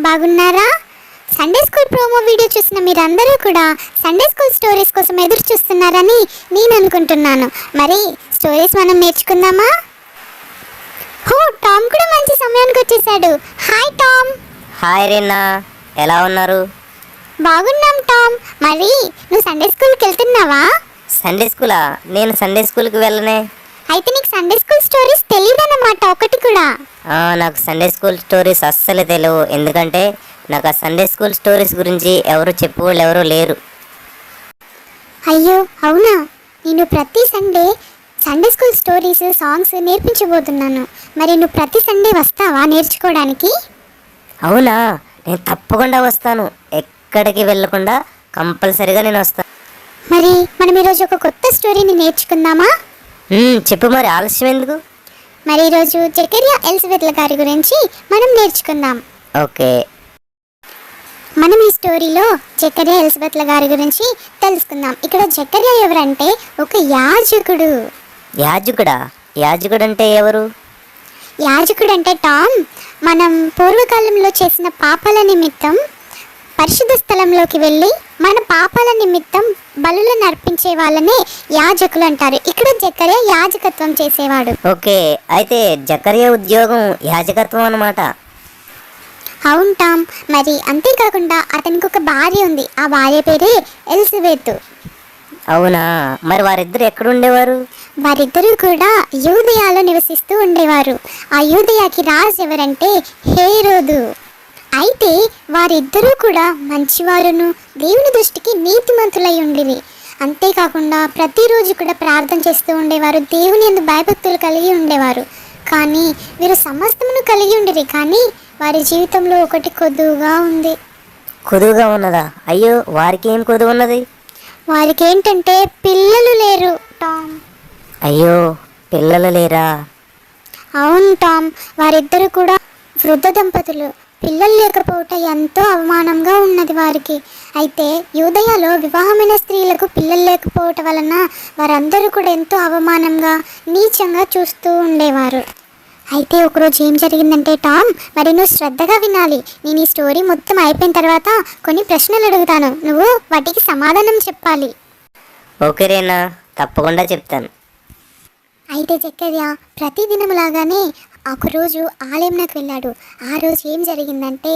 బాగున్నారా? Sunday school promo video చూసిన మీరందరూ కూడా సండే స్కూల్ స్టోరీస్ కోసం ఎదురు చూస్తున్నారని నేను అనుకుంటున్నాను. మరి స్టోరీస్ మనం నేర్చుకుందామా? హో, టామ్ కూడా మంచి సమయానికి వచ్చేసాడు. Hi Tom. హాయ్ రీనా, ఎలా ఉన్నారు? బాగున్నాం టామ్. మరి నువ్వు సండే స్కూల్కి వెళ్తున్నావా? సండే స్కూలా? నేను సండే స్కూల్కి వెళ్ళనే. అయితే నీకు సండే స్కూల్ స్టోరీస్ తెలియదన్నమాట ఒకటి కూడా. నాకు సండే స్కూల్ స్టోరీస్ అస్సలు తెలియవు. ఎందుకంటే నాకు ఆ సండే స్కూల్ స్టోరీస్ గురించి ఎవరు చెప్పేవాళ్ళు ఎవరు లేరు. అయ్యో అవునా? నేను ప్రతి సండే స్కూల్ స్టోరీస్ సాంగ్స్ నేర్పించబోతున్నాను. మరి నువ్వు ప్రతి సండే వస్తావా నేర్చుకోవడానికి? అవునా, నేను తప్పకుండా వస్తాను. ఎక్కడికి వెళ్ళకుండా కంపల్సరీగా నేను వస్తాను. మరి మనం ఈరోజు ఒక కొత్త స్టోరీని నేర్చుకుందామా? చెప్పు, మరి ఆలస్యం ఎందుకు? మరి ఈరోజు జకర్యా ఎలిజబెత్ల గారి గురించి మనం నేర్చుకుందాం. ఓకే. మనం ఈ స్టోరీలో జకర్యా ఎలిజబెత్ల గారి గురించి తెలుసుకుందాం. ఇక్కడ జకర్యా ఎవరంటే ఒక యాజకుడు. యాజకుడా? యాజకుడు అంటే ఎవరు? యాజకుడు అంటే టామ్, మనం పూర్వకాలంలో చేసిన పాపాల నిమిత్తం పరిశుద్ధ స్థలంలోకి వెళ్ళి మన పాపాల నిమిత్తం బలులను అర్పించే వాళ్ళనే యాజకులు అంటారు. ఇక్కడ జకర్యా యాజకత్వం చేసేవాడు. ఓకే, అయితే జకర్యా ఉద్యోగం యాజకత్వం అన్నమాట. అవును టామ్. మరి అంతేకాకుండా అతనికి ఒక భార్య ఉంది. ఆ భార్య పేరే ఎలిజబెత్. అవునా, మరి వారిద్దరు ఎక్కడుండేవారు? వారిద్దరూ కూడా యూదయాలో నివసిస్తూ ఉండేవారు. ఆ యూదయాకి రాజు ఎవరంటే హేరోదు. అయితే వారిద్దరూ కూడా మంచివారును దేవుని దృష్టికి నీతిమంతులై ఉండిరి. అంతేకాకుండా ప్రతిరోజు కూడా ప్రార్థన చేస్తూ ఉండేవారు. దేవుని యందు భయభక్తులు కలిగి ఉండేవారు. కానీ వీరు సమస్తమును కలిగి ఉండిరి, కానీ వారి జీవితంలో ఒకటి కొద్దుగా ఉంది. కొదువుగా ఉన్నదా? అయ్యో, వారికి ఏం కొదువు ఉన్నది? వారికి ఏంటంటే పిల్లలు లేరు టామ్. అయ్యో, పిల్లలు లేరా? అవును టామ్, వారిద్దరు కూడా వృద్ధ దంపతులు. పిల్లలు లేకపోవటం ఎంతో అవమానంగా ఉన్నది వారికి. అయితే యూదయాలో వివాహమైన స్త్రీలకు పిల్లలు లేకపోవటం వలన వారందరూ కూడా ఎంతో అవమానంగా నీచంగా చూస్తూ ఉండేవారు. అయితే ఒకరోజు ఏం జరిగిందంటే టామ్, మరి నువ్వు శ్రద్ధగా వినాలి. నేను ఈ స్టోరీ మొత్తం అయిపోయిన తర్వాత కొన్ని ప్రశ్నలు అడుగుతాను, నువ్వు వాటికి సమాధానం చెప్పాలి. ఓకే రేనా, తప్పకుండా చెప్తాను. అయితే జకర్యా ప్రతిదినములాగానే ఒకరోజు ఆలయంలోకి వెళ్ళాడు. ఆ రోజు ఏం జరిగిందంటే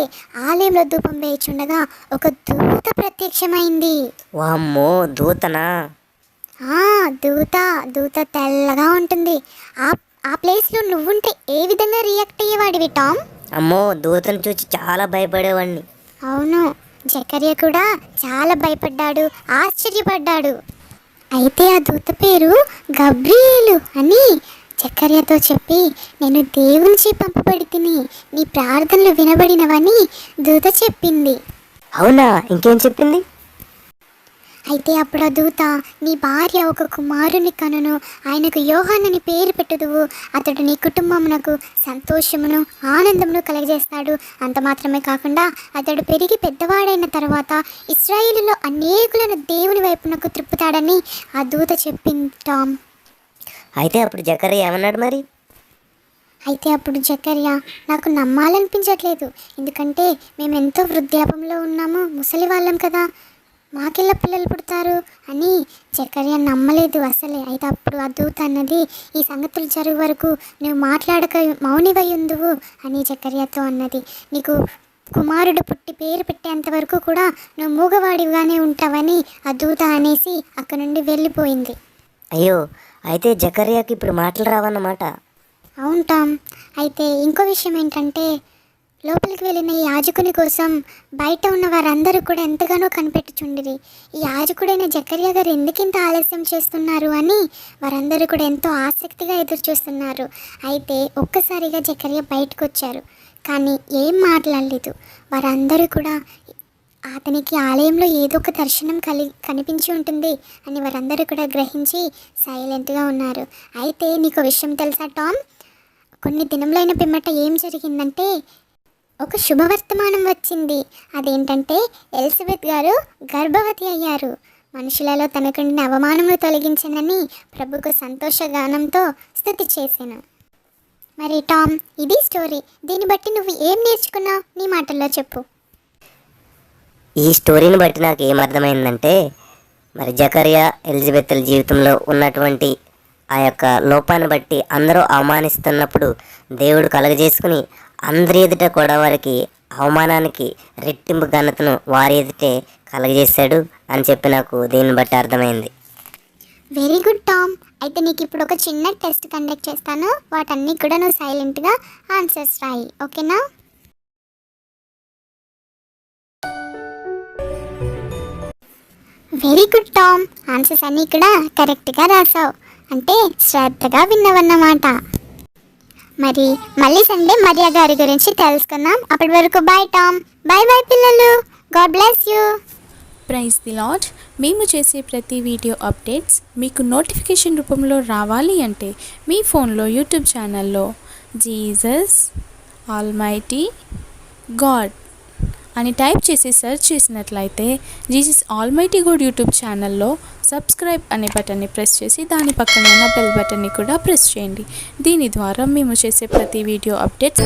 ఆలయంలో ధూపం వేయిచుండగా ఒక దూత ప్రత్యక్షమైంది. వామ్మో, దూతనా? దూత తెల్లగా ఉంటుంది. ఆ ప్లేస్లో నువ్వుంటే ఏ విధంగా రియాక్ట్ అయ్యేవాడివి టామ్? అమ్మో, దూతను చూసి చాలా భయపడేవాడిని. అవును, జకర్యా కూడా చాలా భయపడ్డాడు, ఆశ్చర్యపడ్డాడు. అయితే ఆ దూత పేరు గబ్రియేలు అని జకర్యాతో చెప్పి, నేను దేవునిచే పంపబడి తిని నీ ప్రార్థనలు వినబడినవని దూత చెప్పింది. అవునా, ఇంకేం చెప్పింది? అయితే అప్పుడు ఆ దూత, నీ భార్య ఒక కుమారుని కనును, ఆయనకు యోహానని పేరు పెట్టుదువు. అతడు నీ కుటుంబమునకు సంతోషమును ఆనందమును కలగజేస్తాడు. అంత మాత్రమే కాకుండా అతడు పెరిగి పెద్దవాడైన తర్వాత ఇశ్రాయేలులో అనేకులను దేవుని వైపునకు త్రిప్పుతాడని ఆ దూత చెప్పింది టామ్. అయితే అప్పుడు జకర్యా ఏమన్నాడు మరి? అయితే అప్పుడు జకర్యా, నాకు నమ్మాలనిపించట్లేదు. ఎందుకంటే మేము ఎంతో వృద్ధాపంలో ఉన్నాము, ముసలి వాళ్ళం కదా, మాకెళ్ళ పిల్లలు పుడతారు అని జకర్యా నమ్మలేదు అసలే. అయితే అప్పుడు ఆ దూత అన్నది, ఈ సంగతులు జరుగు వరకు నువ్వు మాట్లాడక మౌనివై ఉందువు అని జకర్యాతో అన్నది. నీకు కుమారుడు పుట్టి పేరు పెట్టేంత వరకు కూడా నువ్వు మూగవాడిగానే ఉంటావని ఆ దూత అనేసి అక్కడి నుండి వెళ్ళిపోయింది. అయ్యో, అయితే జకర్యాకి ఇప్పుడు మాటలు రావన్నమాట. అవును టామ్. అయితే ఇంకో విషయం ఏంటంటే లోపలికి వెళ్ళిన ఈ యాజకుని కోసం బయట ఉన్న వారందరూ కూడా ఎంతగానో కనిపెట్టుచుండిరి. ఈ యాజకుడైన జకర్యా గారు ఎందుకింత ఆలస్యం చేస్తున్నారు అని వారందరూ కూడా ఎంతో ఆసక్తిగా ఎదురు చూస్తున్నారు. అయితే ఒక్కసారిగా జకర్యా బయటకు వచ్చారు, కానీ ఏం మాట్లాడలేదు. వారందరూ కూడా అతనికి ఆలయంలో ఏదో ఒక దర్శనం కనిపించి ఉంటుంది అని వారందరూ కూడా గ్రహించి సైలెంట్గా ఉన్నారు. అయితే నీకు విషయం తెలుసా టామ్, కొన్ని దినములైన పిమ్మట ఏం జరిగిందంటే ఒక శుభవర్తమానం వచ్చింది. అదేంటంటే ఎలిజబెత్ గారు గర్భవతి అయ్యారు. మనుషులలో తనకుండిన అవమానములు తొలగించనని ప్రభుకు సంతోషగానంతో స్తుతి చేశాను. మరి టామ్, ఇది స్టోరీ. దీన్ని బట్టి నువ్వు ఏం నేర్చుకున్నావు? నీ మాటల్లో చెప్పు. ఈ స్టోరీని బట్టి నాకు ఏమర్థమైందంటే, మరి జకరియా ఎలిజబెత్ల జీవితంలో ఉన్నటువంటి ఆ యొక్క లోపాన్ని బట్టి అందరూ అవమానిస్తున్నప్పుడు దేవుడు కలగజేసుకుని అందరి ఎదుట కూడా వారికి అవమానానికి రెట్టింపు ఘనతను వారి ఎదుటే కలగజేశాడు అని చెప్పి నాకు దీన్ని బట్టి అర్థమైంది. Very good Tom. అయితే నీకు ఇప్పుడు ఒక చిన్న టెస్ట్ కండక్ట్ చేస్తాను. వాటన్నీ కూడా నువ్వు సైలెంట్గా ఆన్సర్స్ రాయి, ఓకేనా? Very good Tom. ఆన్సర్స్ అన్నీ కూడా కరెక్ట్గా రాసావు. అంటే శ్రద్ధగా విన్నవన్నమాట. మరి మళ్ళీ సండే మరియా గారి గురించి తెలుసుకుందాం. అప్పటి వరకు బాయ్ టామ్. బాయ్ బాయ్ పిల్లలు. God bless you. Praise the Lord. మేము చేసే ప్రతి వీడియో అప్డేట్స్ మీకు నోటిఫికేషన్ రూపంలో రావాలి అంటే మీ ఫోన్లో యూట్యూబ్ ఛానల్లో జీసస్ ఆల్మైటీ గాడ్ అని టైప్ చేసి సెర్చ్ చేసినట్లయితే జీసస్ ఆల్మైటీ గాడ్ యూట్యూబ్ ఛానల్లో సబ్స్క్రైబ్ అనే బటన్ని ప్రెస్ చేసి దాని పక్కన ఉన్న బెల్ బటన్ని కూడా ప్రెస్ చేయండి. దీని ద్వారా మేము చేసే ప్రతి వీడియో అప్డేట్స్